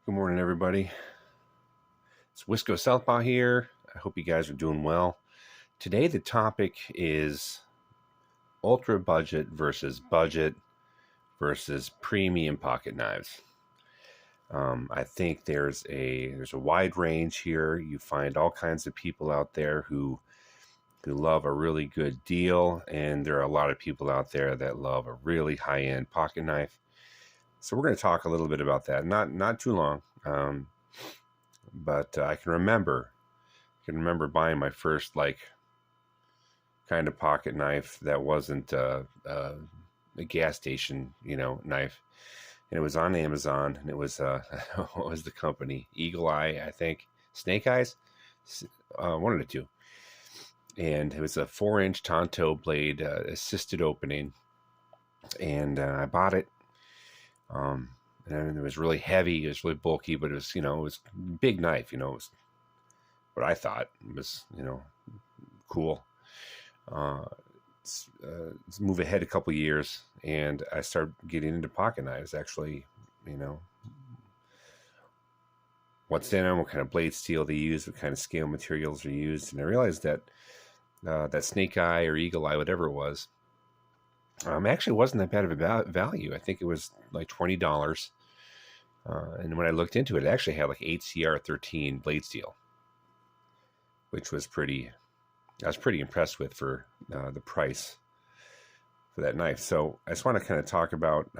Good morning, everybody. It's Wisco Southpaw here. I hope you guys are doing well. Today, the topic is ultra budget versus premium pocket knives. I think there's a wide range here. You find all kinds of people out there who love a really good deal, and there are a lot of people out there that love a really high-end pocket knife. So we're going to talk a little bit about that. Not too long. But I can remember buying my first kind of pocket knife that wasn't a gas station, knife, and it was on Amazon, and it was what was the company? Eagle Eye, I think, Snake Eyes, one of the two, and it was a 4-inch Tonto blade, assisted opening, and I bought it. And it was really heavy. It was really bulky, but it was a big knife. It was what I thought was, cool. Let's move ahead a couple years, and I started getting into pocket knives. Actually, what's in them, what kind of blade steel they use, what kind of scale materials are used, and I realized that that Snake Eye or Eagle Eye, whatever it was, actually wasn't that bad of a value. I think it was like $20. And when I looked into it, it actually had like 8CR13 blade steel, which was I was pretty impressed with for the price for that knife. So I just want to kind of talk about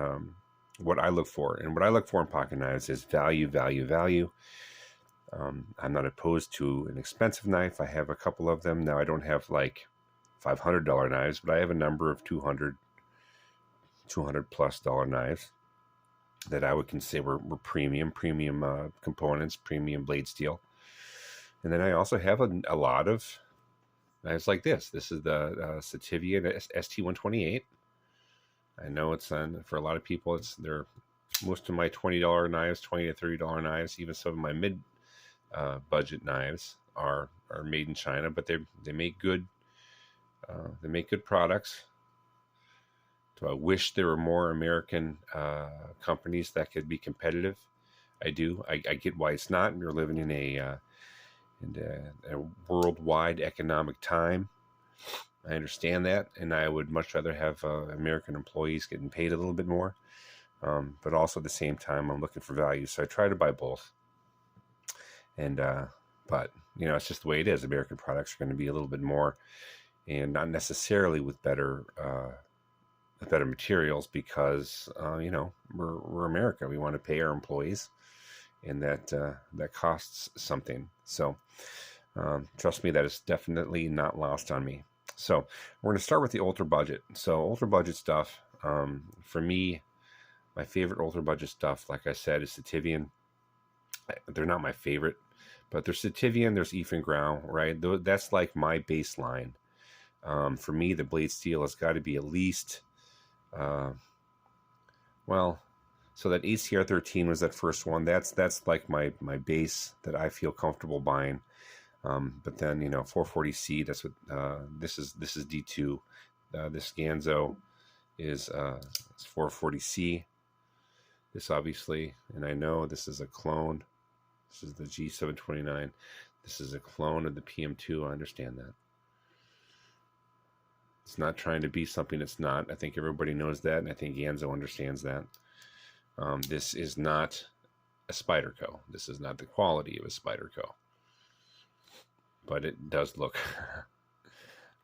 what I look for. And what I look for in pocket knives is value, value, value. I'm not opposed to an expensive knife. I have a couple of them. Now I don't have like $500 knives, but I have a number of $200 plus knives that I would consider were premium components, premium blade steel. And then I also have a lot of knives like this. This is the Citivia ST128. I know it's for a lot of people, they're most of my $20 knives, $20 to $30 knives, even some of my mid budget knives are made in China, but they make good products. Do I wish there were more American companies that could be competitive? I do. I get why it's not. We're living in a worldwide economic time. I understand that, and I would much rather have American employees getting paid a little bit more. But also at the same time, I'm looking for value, so I try to buy both. And but it's just the way it is. American products are going to be a little bit more, and not necessarily with better materials, because we're America. We want to pay our employees, and that costs something. So trust me, that is definitely not lost on me. So we're going to start with the ultra budget. So ultra budget stuff, for me, my favorite ultra budget stuff, like I said, is Citivian. They're not my favorite, but there's Citivian, there's Ethan Grau, right? That's like my baseline. For me, the blade steel has got to be at least so that ACR13 was that first one. That's like my base that I feel comfortable buying. But then 440C. That's what this is D2. This Ganzo is 440C. This obviously, and I know this is a clone. This is the G729. This is a clone of the PM2. I understand that. It's not trying to be something it's not. I think everybody knows that, and I think Ganzo understands that. This is not a Spyderco. This is not the quality of a Spyderco. But it does look,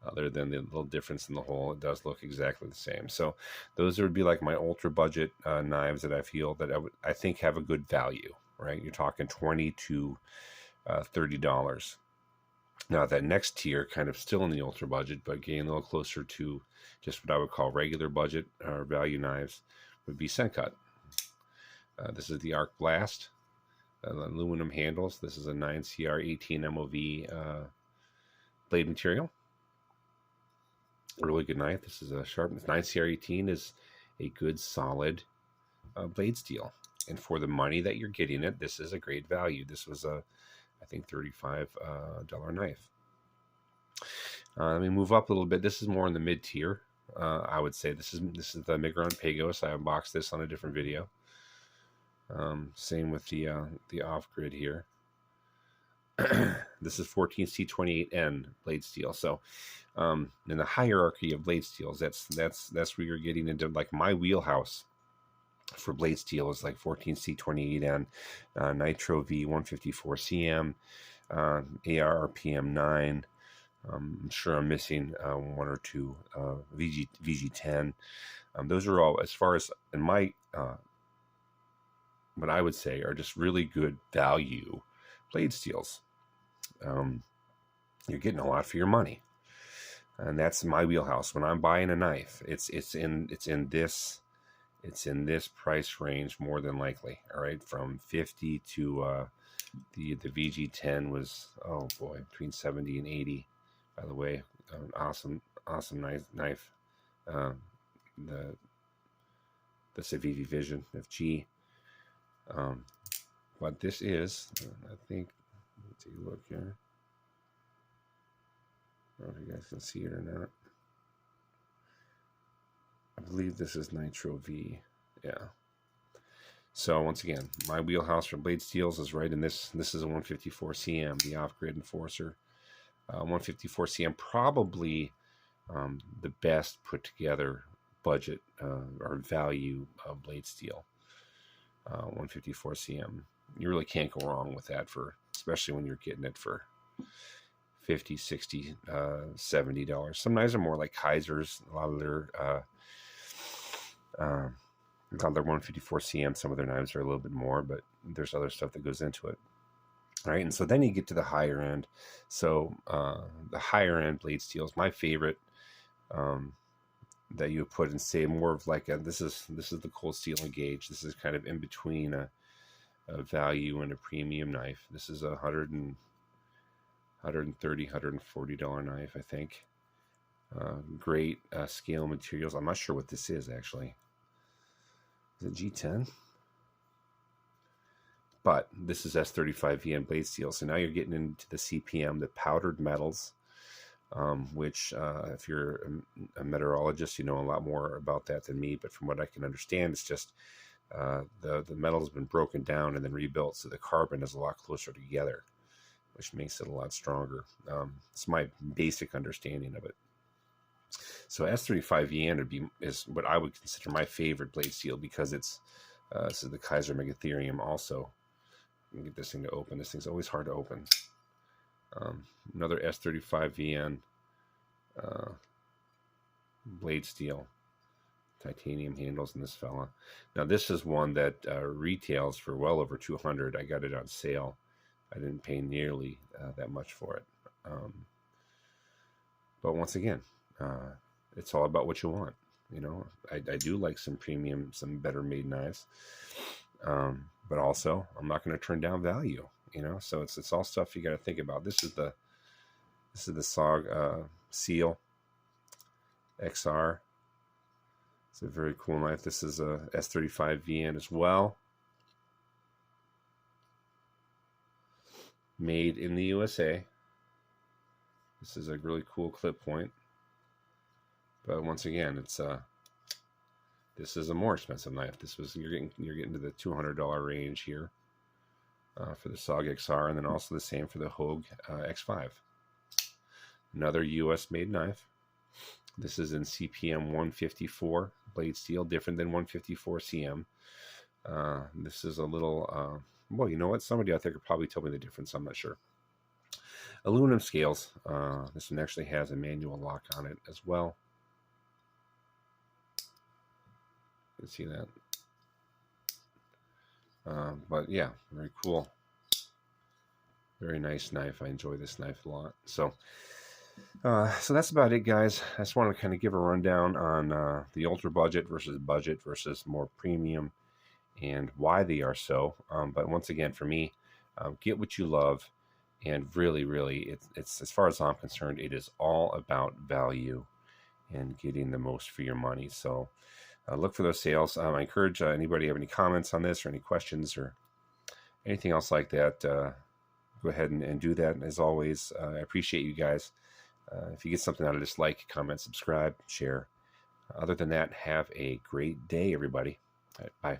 other than the little difference in the hole, it does look exactly the same. So those would be like my ultra budget knives that I feel that I think have a good value, right? You're talking $20 to $30. Now that next tier, kind of still in the ultra budget, but getting a little closer to just what I would call regular budget or value knives, would be Sencut. This is the Arc Blast, aluminum handles. This is a 9CR18 MOV blade material. A really good knife. This is a sharp. 9CR18 is a good solid blade steel, and for the money that you're getting it, this is a great value. This was I think $35 knife. Let me move up a little bit. This is more in the mid tier. I would say this is the Migron Pagos. I unboxed this on a different video. Same with the off-grid here. This is 14C28N blade steel. So in the hierarchy of blade steels, that's where you're getting into like my wheelhouse for blade steel is like 14C28N, Nitro V154CM, ARRPM9. I'm sure I'm missing one or two VG10. Those are all, as far as in my what I would say are just really good value blade steels. You're getting a lot for your money, and that's my wheelhouse. When I'm buying a knife, it's in this price range more than likely. All right, from 50 to the VG10 was, oh boy, between 70 and 80. By the way, awesome knife. The Civivi Vision FG. But this is, I think, let's take a look here. I don't know if you guys can see it or not. I believe this is Nitro V. Yeah. So once again, my wheelhouse for blade steels is right in this. This is a 154CM, the off-grid Enforcer. 154CM, probably the best put together budget or value of blade steel. 154CM. You really can't go wrong with that, for especially when you're getting it for $50, $60, $70. Some knives are more like Kaiser's. A lot of their 154CM, some of their knives are a little bit more, but there's other stuff that goes into it. All right, and so then you get to the higher end. So the higher end blade steels, my favorite, that you would put in, say, more of like this is the Cold Steel Engage. This is kind of in between a value and a premium knife. This is a $130, $140 knife, I think. Great scale materials. I'm not sure what this is actually. Is it G10? But this is S35VN blade steel. So now you're getting into the CPM, the powdered metals, which if you're a meteorologist, you know a lot more about that than me. But from what I can understand, it's just the metal has been broken down and then rebuilt, so the carbon is a lot closer together, which makes it a lot stronger. It's my basic understanding of it. So S35VN is what I would consider my favorite blade steel, because it's this is the Kaiser Megatherium also. Let me get this thing to open. This thing's always hard to open. Another S35VN blade steel. Titanium handles in this fella. Now this is one that retails for well over $200. I got it on sale. I didn't pay nearly that much for it. But once again, it's all about what you want. You know, I do like some premium, some better made knives. But also, I'm not going to turn down value. You know, so it's all stuff you got to think about. This is the SOG Seal XR. It's a very cool knife. This is a S35VN as well, made in the USA. This is a really cool clip point, but once again, it's this is a more expensive knife. This was you're getting to the $200 range here for the SOG XR, and then also the same for the Hogue X5. Another US made knife. This is in CPM 154 blade steel, different than 154CM. This is a little, well, you know what? Somebody out there could probably tell me the difference. I'm not sure. Aluminum scales. This one actually has a manual lock on it as well. You can see that. But yeah, very cool. Very nice knife. I enjoy this knife a lot. So that's about it, guys. I just want to kind of give a rundown on the ultra budget versus more premium, and why they are so. But once again, for me, get what you love, and really, it's as far as I'm concerned, it is all about value and getting the most for your money. So look for those sales. I encourage anybody have any comments on this or any questions or anything else like that. Go ahead and do that. And as always, I appreciate you guys. If you get something out of this, like, comment, subscribe, share. Other than that, have a great day, everybody. All right, bye.